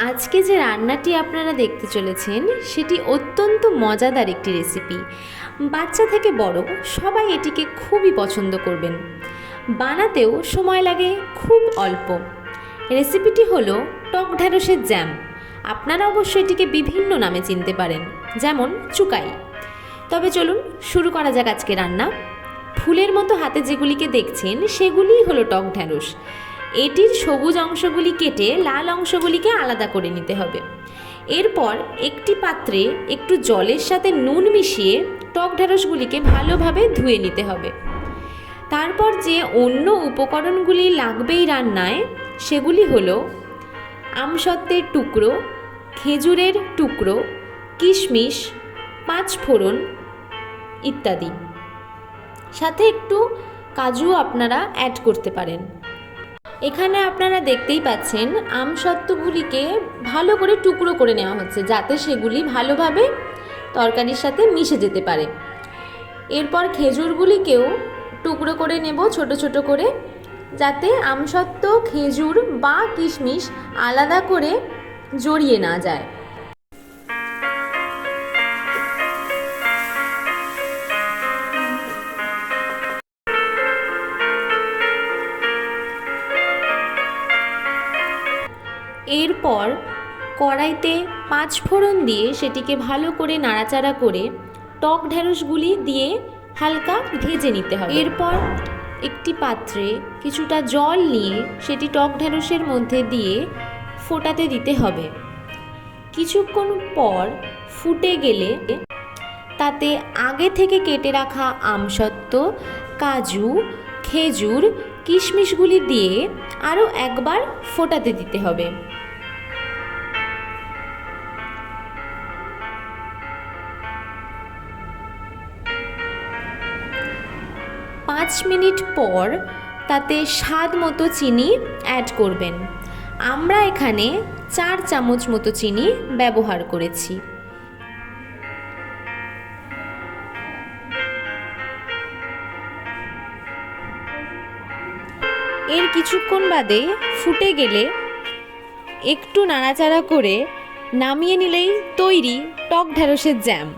আজকে যে রান্নাটি আপনারা দেখতে চলেছেন সেটি অত্যন্ত মজাদার একটি রেসিপি। বাচ্চা থেকে বড় সবাই এটিকে খুবই পছন্দ করবেন। বানাতেও সময় লাগে খুব অল্প। রেসিপিটি হলো টক ঢ্যাঁড়সের জ্যাম। আপনারা অবশ্য এটিকে বিভিন্ন নামে চিনতে পারেন, যেমন চুকাই। তবে চলুন শুরু করা যাক আজকে রান্না। ফুলের মতো হাতে যেগুলিকে দেখছেন সেগুলিই হলো টক ঢ্যাঁড়স। এটির সবুজ অংশগুলি কেটে লাল অংশগুলিকে আলাদা করে নিতে হবে। এরপর একটি পাত্রে একটু জলের সাথে নুন মিশিয়ে টক ঢ্যাঁড়সগুলিকে ভালোভাবে ধুয়ে নিতে হবে। তারপর যে অন্য উপকরণগুলি লাগবেই রান্নায়, সেগুলি হলো আমসত্ত্বের টুকরো, খেজুরের টুকরো, কিশমিশ, 5 ফোড়ন ইত্যাদি। সাথে একটু কাজু আপনারা অ্যাড করতে পারেন। এখানে আপনারা দেখতেই পাচ্ছেন আমসত্ত্বগুলিকে ভালো করে টুকরো করে নেওয়া হচ্ছে, যাতে সেগুলি ভালোভাবে তরকারির সাথে মিশে যেতে পারে। এরপর খেজুরগুলিকেও টুকরো করে নেব ছোট ছোট করে, যাতে আমসত্ত্ব, খেজুর বা কিশমিশ আলাদা করে জড়িয়ে না যায়। এরপর কড়াইতে 5 ফোড়ন দিয়ে সেটিকে ভালো করে নাড়াচাড়া করে টক ঢ্যাঁড়সগুলি দিয়ে হালকা ভেজে নিতে হবে। এরপর একটি পাত্রে কিছুটা জল নিয়ে সেটি টক ঢ্যাঁড়সের মধ্যে দিয়ে ফোটাতে দিতে হবে। কিছুক্ষণ পর ফুটে গেলে তাতে আগে থেকে কেটে রাখা আমসত্ত্ব, কাজু, খেজুর, কিশমিশগুলি দিয়ে আরও একবার ফোটাতে দিতে হবে। 5 মিনিট পর তাতে স্বাদ মতো চিনি অ্যাড করবেন। আমরা এখানে 4 চামচ মতো চিনি ব্যবহার করেছি। এর কিছুক্ষণ বাদে ফুটে গেলে একটু নাড়াচাড়া করে নামিয়ে নিলেই তৈরি টক ঢ্যাঁড়সের জ্যাম।